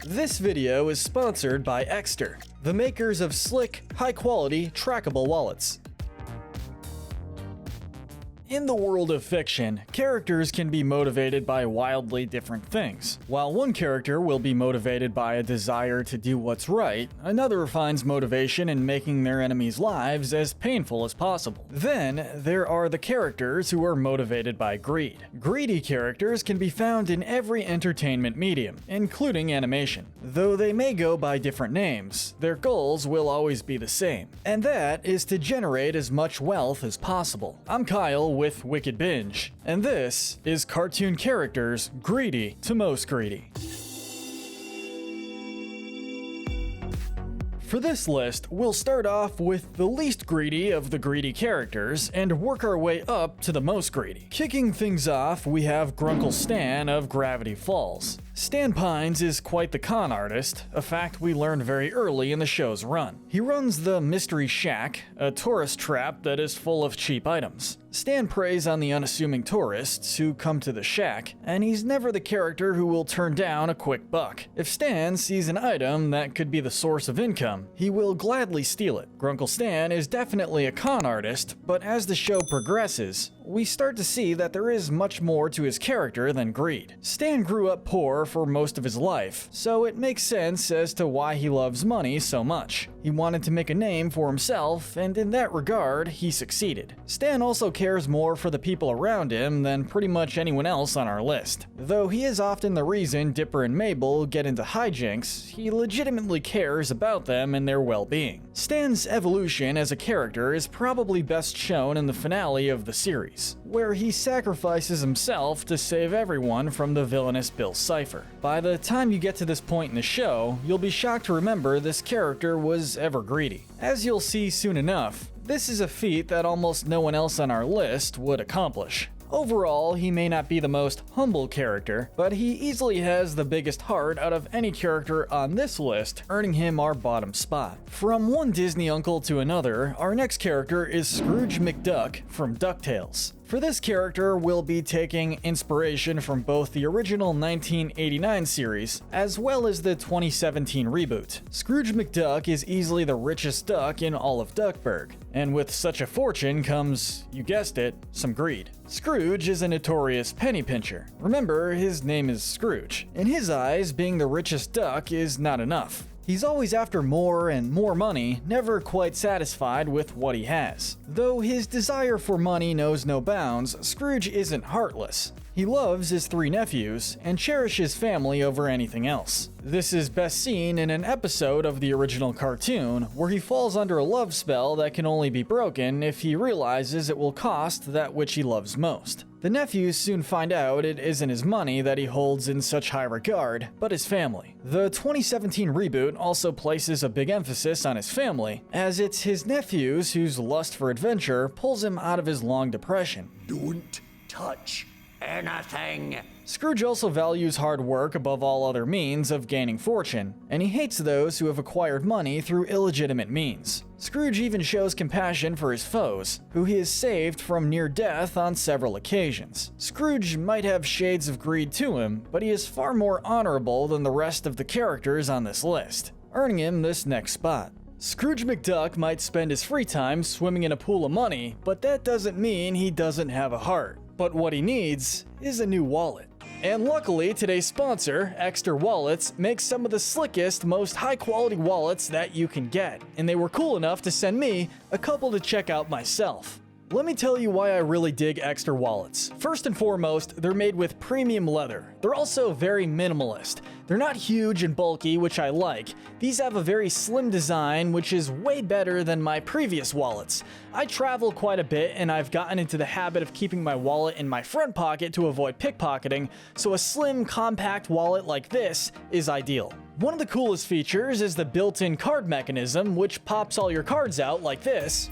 This video is sponsored by EKSTER, the makers of slick, high-quality, trackable wallets. In the world of fiction, characters can be motivated by wildly different things. While one character will be motivated by a desire to do what's right, another finds motivation in making their enemies' lives as painful as possible. Then, there are the characters who are motivated by greed. Greedy characters can be found in every entertainment medium, including animation. Though they may go by different names, their goals will always be the same, and that is to generate as much wealth as possible. I'm Kyle with Wicked Binge, and this is Cartoon Characters Greedy to Most Greedy. For this list, we'll start off with the least greedy of the greedy characters and work our way up to the most greedy. Kicking things off, we have Grunkle Stan of Gravity Falls. Stan Pines is quite the con artist, a fact we learned very early in the show's run. He runs the Mystery Shack, a tourist trap that is full of cheap items. Stan preys on the unassuming tourists who come to the shack, and he's never the character who will turn down a quick buck. If Stan sees an item that could be the source of income, he will gladly steal it. Grunkle Stan is definitely a con artist, but as the show progresses, we start to see that there is much more to his character than greed. Stan grew up poor for most of his life, so it makes sense as to why he loves money so much. He wanted to make a name for himself, and in that regard, he succeeded. Stan also cares more for the people around him than pretty much anyone else on our list. Though he is often the reason Dipper and Mabel get into hijinks, he legitimately cares about them and their well-being. Stan's evolution as a character is probably best shown in the finale of the series, where he sacrifices himself to save everyone from the villainous Bill Cipher. By the time you get to this point in the show, you'll be shocked to remember this character was ever greedy. As you'll see soon enough, this is a feat that almost no one else on our list would accomplish. Overall, he may not be the most humble character, but he easily has the biggest heart out of any character on this list, earning him our bottom spot. From one Disney uncle to another, our next character is Scrooge McDuck from DuckTales. For this character, we'll be taking inspiration from both the original 1989 series, as well as the 2017 reboot. Scrooge McDuck is easily the richest duck in all of Duckburg, and with such a fortune comes, you guessed it, some greed. Scrooge is a notorious penny pincher. Remember, his name is Scrooge. In his eyes, being the richest duck is not enough. He's always after more and more money, never quite satisfied with what he has. Though his desire for money knows no bounds, Scrooge isn't heartless. He loves his three nephews and cherishes family over anything else. This is best seen in an episode of the original cartoon where he falls under a love spell that can only be broken if he realizes it will cost that which he loves most. The nephews soon find out it isn't his money that he holds in such high regard, but his family. The 2017 reboot also places a big emphasis on his family, as it's his nephews whose lust for adventure pulls him out of his long depression. Don't touch anything. Scrooge also values hard work above all other means of gaining fortune, and he hates those who have acquired money through illegitimate means. Scrooge even shows compassion for his foes, who he has saved from near death on several occasions. Scrooge might have shades of greed to him, but he is far more honorable than the rest of the characters on this list, earning him this next spot. Scrooge McDuck might spend his free time swimming in a pool of money, but that doesn't mean he doesn't have a heart. But what he needs is a new wallet. And luckily, today's sponsor, EKSTER Wallets, makes some of the slickest, most high-quality wallets that you can get. And they were cool enough to send me a couple to check out myself. Let me tell you why I really dig EKSTER wallets. First and foremost, they're made with premium leather. They're also very minimalist. They're not huge and bulky, which I like. These have a very slim design, which is way better than my previous wallets. I travel quite a bit, and I've gotten into the habit of keeping my wallet in my front pocket to avoid pickpocketing, so a slim, compact wallet like this is ideal. One of the coolest features is the built-in card mechanism, which pops all your cards out like this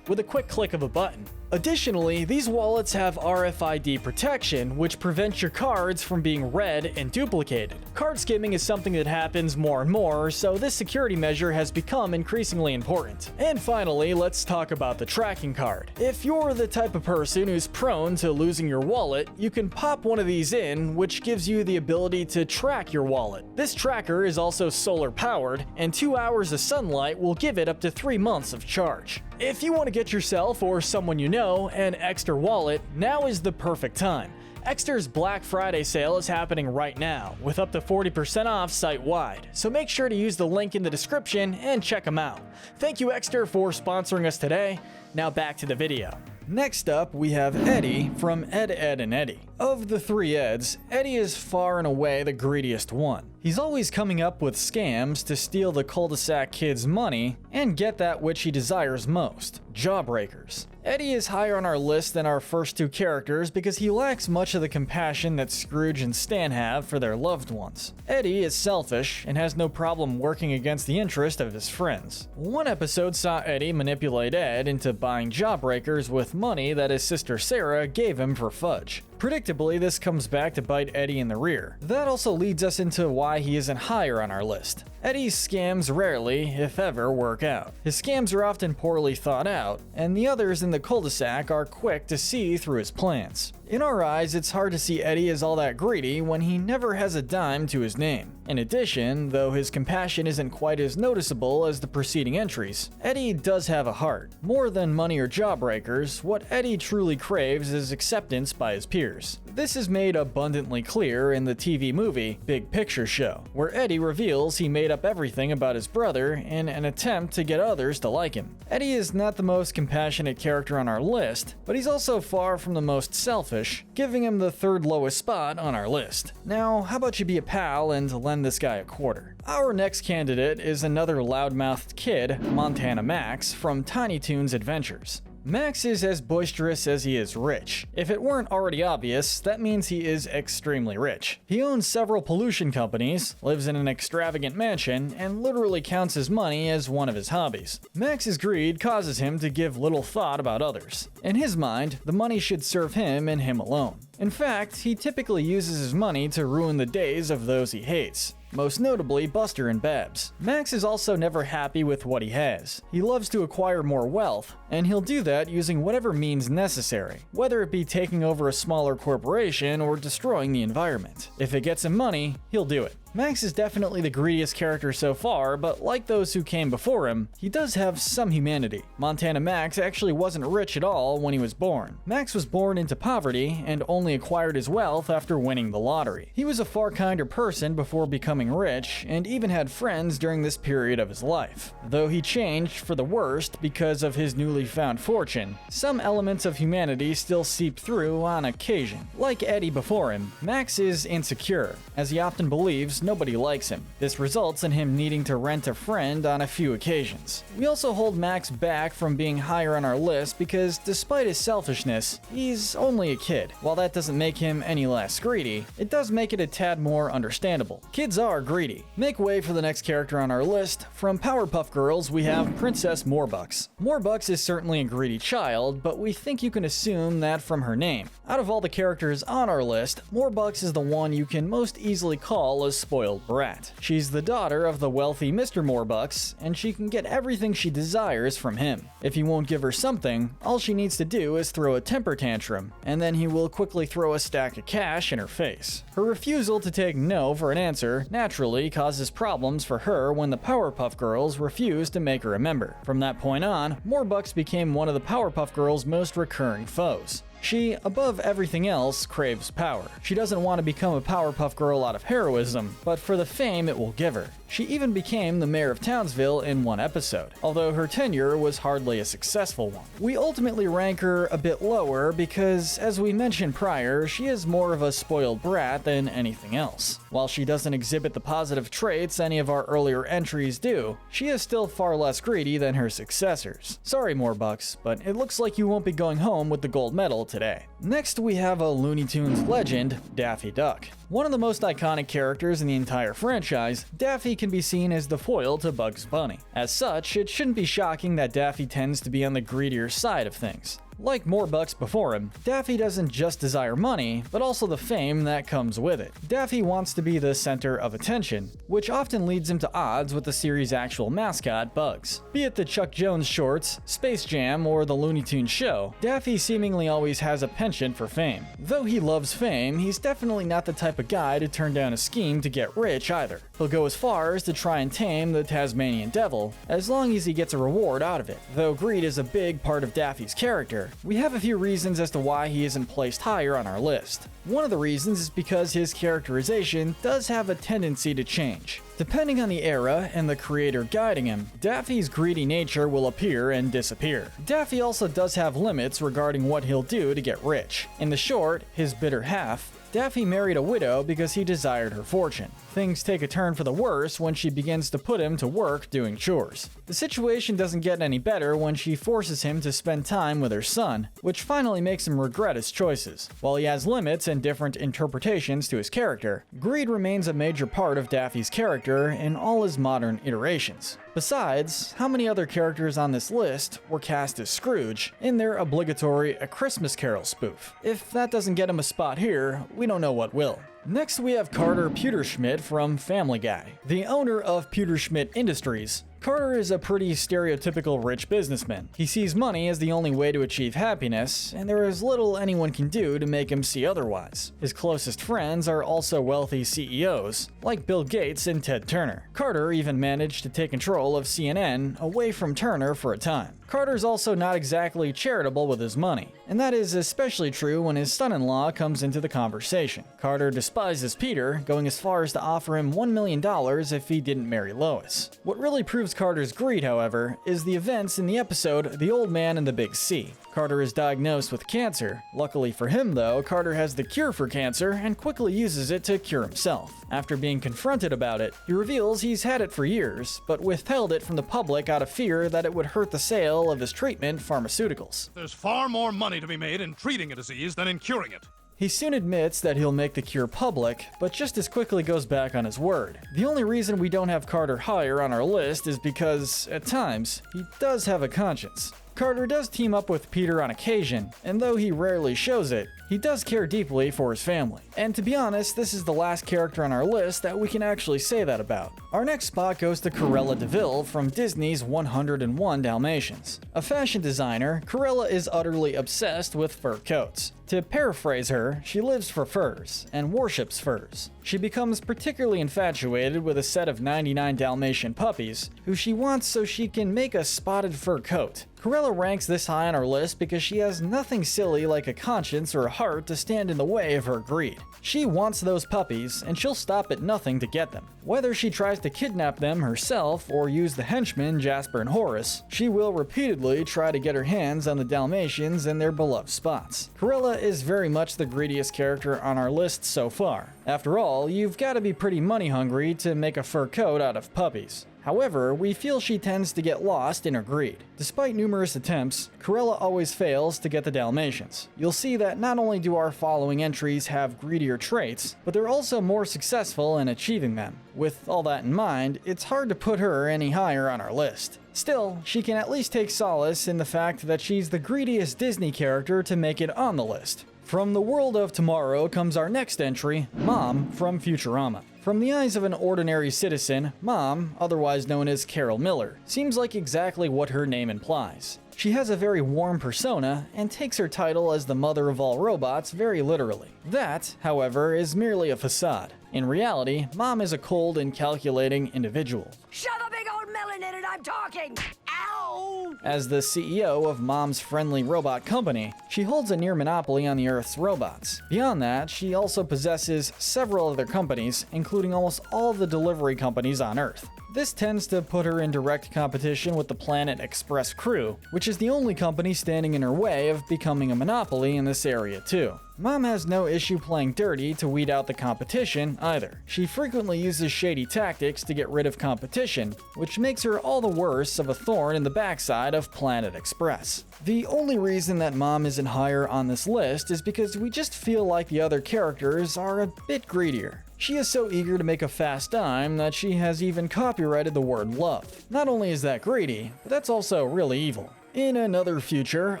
with a quick click of a button. Additionally, these wallets have RFID protection, which prevents your cards from being read and duplicated. Card skimming is something that happens more and more, so this security measure has become increasingly important. And finally, let's talk about the tracking card. If you're the type of person who's prone to losing your wallet, you can pop one of these in, which gives you the ability to track your wallet. This tracker is also solar powered, and 2 hours of sunlight will give it up to 3 months of charge. If you want to get yourself or someone you know an EKSTER wallet, now is the perfect time. EKSTER's Black Friday sale is happening right now, with up to 40% off site-wide, so make sure to use the link in the description and check them out. Thank you EKSTER for sponsoring us today. Now back to the video. Next up, we have Eddie from Ed, Edd and Eddy. Of the three Eds, Eddie is far and away the greediest one. He's always coming up with scams to steal the cul-de-sac kids' money and get that which he desires most, jawbreakers. Eddie is higher on our list than our first two characters because he lacks much of the compassion that Scrooge and Stan have for their loved ones. Eddie is selfish and has no problem working against the interest of his friends. One episode saw Eddie manipulate Ed into buying jawbreakers with money that his sister Sarah gave him for fudge. Predictably, this comes back to bite Eddie in the rear. That also leads us into why he isn't higher on our list. Eddie's scams rarely, if ever, work out. His scams are often poorly thought out, and the others in the cul-de-sac are quick to see through his plans. In our eyes, it's hard to see Eddie as all that greedy when he never has a dime to his name. In addition, though his compassion isn't quite as noticeable as the preceding entries, Eddie does have a heart. More than money or jawbreakers, what Eddie truly craves is acceptance by his peers. This is made abundantly clear in the TV movie Big Picture Show, where Eddie reveals he made up everything about his brother in an attempt to get others to like him. Eddie is not the most compassionate character on our list, but he's also far from the most selfish, giving him the third lowest spot on our list. Now, how about you be a pal and lend this guy a quarter? Our next candidate is another loudmouthed kid, Montana Max, from Tiny Toons Adventures. Max is as boisterous as he is rich. If it weren't already obvious, that means he is extremely rich. He owns several pollution companies, lives in an extravagant mansion, and literally counts his money as one of his hobbies. Max's greed causes him to give little thought about others. In his mind, the money should serve him and him alone. In fact, he typically uses his money to ruin the days of those he hates. Most notably Buster and Babs. Max is also never happy with what he has. He loves to acquire more wealth, and he'll do that using whatever means necessary, whether it be taking over a smaller corporation or destroying the environment. If it gets him money, he'll do it. Max is definitely the greediest character so far, but like those who came before him, he does have some humanity. Montana Max actually wasn't rich at all when he was born. Max was born into poverty and only acquired his wealth after winning the lottery. He was a far kinder person before becoming rich, and even had friends during this period of his life. Though he changed for the worst because of his newly found fortune, some elements of humanity still seep through on occasion. Like Eddie before him, Max is insecure, as he often believes nobody likes him. This results in him needing to rent a friend on a few occasions. We also hold Max back from being higher on our list because despite his selfishness, he's only a kid. While that doesn't make him any less greedy, it does make it a tad more understandable. Kids are greedy. Make way for the next character on our list. From Powerpuff Girls, we have Princess Morbucks. Morbucks is certainly a greedy child, but we think you can assume that from her name. Out of all the characters on our list, Morbucks is the one you can most easily call a spoiled brat. She's the daughter of the wealthy Mr. Morbucks, and she can get everything she desires from him. If he won't give her something, all she needs to do is throw a temper tantrum, and then he will quickly throw a stack of cash in her face. Her refusal to take no for an answer naturally causes problems for her when the Powerpuff Girls refuse to make her a member. From that point on, Morbucks became one of the Powerpuff Girls' most recurring foes. She, above everything else, craves power. She doesn't want to become a Powerpuff Girl out of heroism, but for the fame it will give her. She even became the mayor of Townsville in one episode, although her tenure was hardly a successful one. We ultimately rank her a bit lower because, as we mentioned prior, she is more of a spoiled brat than anything else. While she doesn't exhibit the positive traits any of our earlier entries do, she is still far less greedy than her successors. Sorry, Morbucks, but it looks like you won't be going home with the gold medal today. Next, we have a Looney Tunes legend, Daffy Duck. One of the most iconic characters in the entire franchise, Daffy can be seen as the foil to Bugs Bunny. As such, it shouldn't be shocking that Daffy tends to be on the greedier side of things. Like Morbucks before him, Daffy doesn't just desire money, but also the fame that comes with it. Daffy wants to be the center of attention, which often leads him to odds with the series' actual mascot, Bugs. Be it the Chuck Jones shorts, Space Jam, or the Looney Tunes show, Daffy seemingly always has a penchant for fame. Though he loves fame, he's definitely not the type of guy to turn down a scheme to get rich either. He'll go as far as to try and tame the Tasmanian Devil, as long as he gets a reward out of it. Though greed is a big part of Daffy's character, we have a few reasons as to why he isn't placed higher on our list. One of the reasons is because his characterization does have a tendency to change. Depending on the era and the creator guiding him, Daffy's greedy nature will appear and disappear. Daffy also does have limits regarding what he'll do to get rich. In the short, His Bitter Half, Daffy married a widow because he desired her fortune. Things take a turn for the worse when she begins to put him to work doing chores. The situation doesn't get any better when she forces him to spend time with her son, which finally makes him regret his choices. While he has limits and different interpretations to his character, greed remains a major part of Daffy's character in all his modern iterations. Besides, how many other characters on this list were cast as Scrooge in their obligatory A Christmas Carol spoof? If that doesn't get him a spot here, we don't know what will. Next we have Carter Pewterschmidt from Family Guy. The owner of Pewterschmidt Industries, Carter is a pretty stereotypical rich businessman. He sees money as the only way to achieve happiness, and there is little anyone can do to make him see otherwise. His closest friends are also wealthy CEOs, like Bill Gates and Ted Turner. Carter even managed to take control of CNN away from Turner for a time. Carter's also not exactly charitable with his money, and that is especially true when his son-in-law comes into the conversation. Carter despises Peter, going as far as to offer him $1 million if he didn't marry Lois. What really proves Carter's greed, however, is the events in the episode The Old Man and the Big C. Carter is diagnosed with cancer. Luckily for him, though, Carter has the cure for cancer and quickly uses it to cure himself. After being confronted about it, he reveals he's had it for years, but withheld it from the public out of fear that it would hurt the sale of his treatment pharmaceuticals. There's far more money to be made in treating a disease than in curing it. He soon admits that he'll make the cure public, but just as quickly goes back on his word. The only reason we don't have Carter higher on our list is because, at times, he does have a conscience. Carter does team up with Peter on occasion, and though he rarely shows it, he does care deeply for his family. And to be honest, this is the last character on our list that we can actually say that about. Our next spot goes to Corella Deville from Disney's 101 Dalmatians. A fashion designer, Corella is utterly obsessed with fur coats. To paraphrase her, she lives for furs and worships furs. She becomes particularly infatuated with a set of 99 Dalmatian puppies, who she wants so she can make a spotted fur coat. Corella ranks this high on our list because she has nothing silly like a conscience or a heart to stand in the way of her greed. She wants those puppies, and she'll stop at nothing to get them. Whether she tries to kidnap them herself or use the henchmen Jasper and Horace, she will repeatedly try to get her hands on the Dalmatians and their beloved spots. Corella is very much the greediest character on our list so far. After all, you've got to be pretty money hungry to make a fur coat out of puppies. However, we feel she tends to get lost in her greed. Despite numerous attempts, Corella always fails to get the Dalmatians. You'll see that not only do our following entries have greedier traits, but they're also more successful in achieving them. With all that in mind, it's hard to put her any higher on our list. Still, she can at least take solace in the fact that she's the greediest Disney character to make it on the list. From the world of tomorrow comes our next entry, Mom from Futurama. From the eyes of an ordinary citizen, Mom, otherwise known as Carol Miller, seems like exactly what her name implies. She has a very warm persona and takes her title as the mother of all robots very literally. That, however, is merely a facade. In reality, Mom is a cold and calculating individual. Shove a big old melon in it, I'm talking! Ow! As the CEO of Mom's friendly robot company, she holds a near monopoly on the Earth's robots. Beyond that, she also possesses several other companies, including almost all of the delivery companies on Earth. This tends to put her in direct competition with the Planet Express crew, which is the only company standing in her way of becoming a monopoly in this area too. Mom has no issue playing dirty to weed out the competition either. She frequently uses shady tactics to get rid of competition, which makes her all the worse of a thorn in the backside of Planet Express. The only reason that Mom isn't higher on this list is because we just feel like the other characters are a bit greedier. She is so eager to make a fast dime that she has even copyrighted the word love. Not only is that greedy, but that's also really evil. In another future,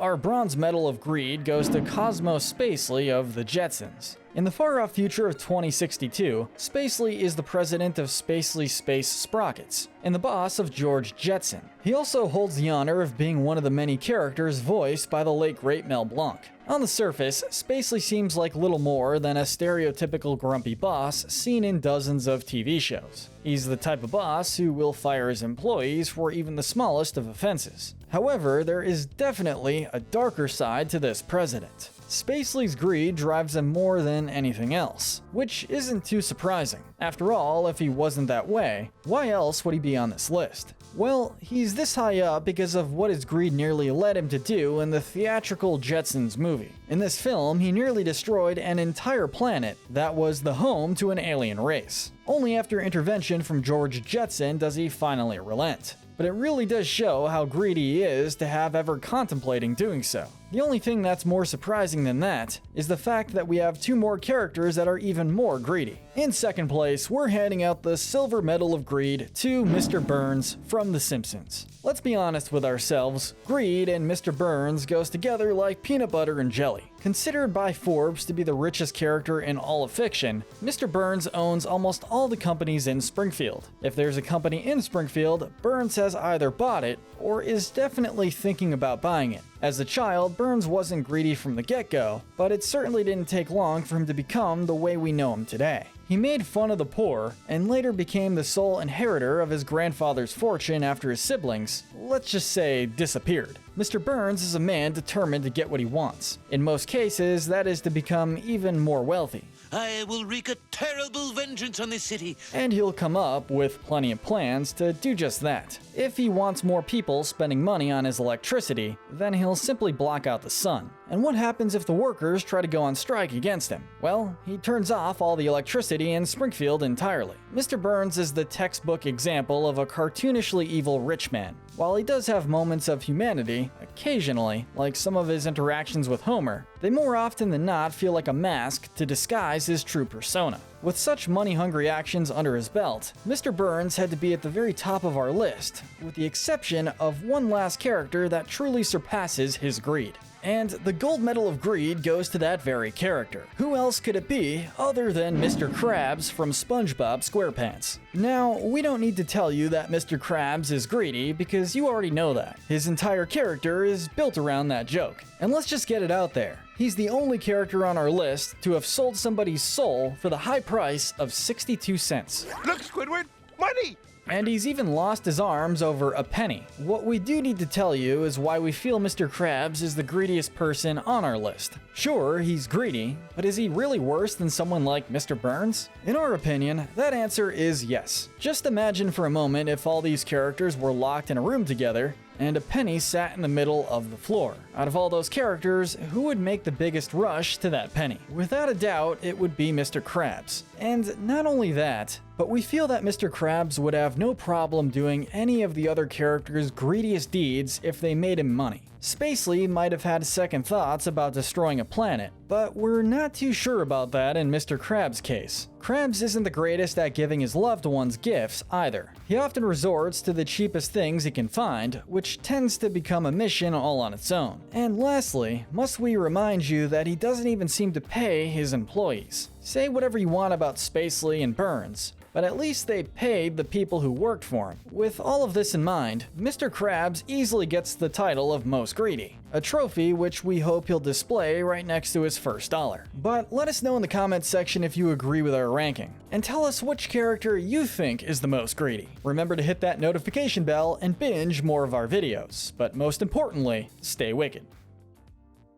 our bronze medal of greed goes to Cosmo Spacely of the Jetsons. In the far-off future of 2062, Spacely is the president of Spacely Space Sprockets, and the boss of George Jetson. He also holds the honor of being one of the many characters voiced by the late great Mel Blanc. On the surface, Spacely seems like little more than a stereotypical grumpy boss seen in dozens of TV shows. He's the type of boss who will fire his employees for even the smallest of offenses. However, there is definitely a darker side to this president. Spacely's greed drives him more than anything else, which isn't too surprising. After all, if he wasn't that way, why else would he be on this list? Well, he's this high up because of what his greed nearly led him to do in the theatrical Jetsons movie. In this film, he nearly destroyed an entire planet that was the home to an alien race. Only after intervention from George Jetson does he finally relent. But it really does show how greedy he is to have ever contemplating doing so. The only thing that's more surprising than that is the fact that we have two more characters that are even more greedy. In second place, we're handing out the Silver Medal of Greed to Mr. Burns from The Simpsons. Let's be honest with ourselves, greed and Mr. Burns goes together like peanut butter and jelly. Considered by Forbes to be the richest character in all of fiction, Mr. Burns owns almost all the companies in Springfield. If there's a company in Springfield, Burns has either bought it or is definitely thinking about buying it. As a child, Burns wasn't greedy from the get-go, but it certainly didn't take long for him to become the way we know him today. He made fun of the poor, and later became the sole inheritor of his grandfather's fortune after his siblings, let's just say, disappeared. Mr. Burns is a man determined to get what he wants. In most cases, that is to become even more wealthy. I will wreak a terrible vengeance on this city. And he'll come up with plenty of plans to do just that. If he wants more people spending money on his electricity, then he'll simply block out the sun. And what happens if the workers try to go on strike against him? Well, he turns off all the electricity in Springfield entirely. Mr. Burns is the textbook example of a cartoonishly evil rich man. While he does have moments of humanity, occasionally, like some of his interactions with Homer, they more often than not feel like a mask to disguise his true persona. With such money-hungry actions under his belt, Mr. Burns had to be at the very top of our list, with the exception of one last character that truly surpasses his greed. And the gold medal of greed goes to that very character. Who else could it be other than Mr. Krabs from SpongeBob SquarePants? Now, we don't need to tell you that Mr. Krabs is greedy because you already know that. His entire character is built around that joke. And let's just get it out there. He's the only character on our list to have sold somebody's soul for the high price of 62 cents. Look, Squidward, money! And he's even lost his arms over a penny. What we do need to tell you is why we feel Mr. Krabs is the greediest person on our list. Sure, he's greedy, but is he really worse than someone like Mr. Burns? In our opinion, that answer is yes. Just imagine for a moment if all these characters were locked in a room together, and a penny sat in the middle of the floor. Out of all those characters, who would make the biggest rush to that penny? Without a doubt, it would be Mr. Krabs. And not only that, but we feel that Mr. Krabs would have no problem doing any of the other characters' greediest deeds if they made him money. Spacely might have had second thoughts about destroying a planet, but we're not too sure about that in Mr. Krabs' case. Krabs isn't the greatest at giving his loved ones gifts either. He often resorts to the cheapest things he can find, which tends to become a mission all on its own. And lastly, must we remind you that he doesn't even seem to pay his employees. Say whatever you want about Spacely and Burns, but at least they paid the people who worked for him. With all of this in mind, Mr. Krabs easily gets the title of Most Greedy, a trophy which we hope he'll display right next to his first dollar. But let us know in the comments section if you agree with our ranking, and tell us which character you think is the most greedy. Remember to hit that notification bell and binge more of our videos, but most importantly, stay wicked.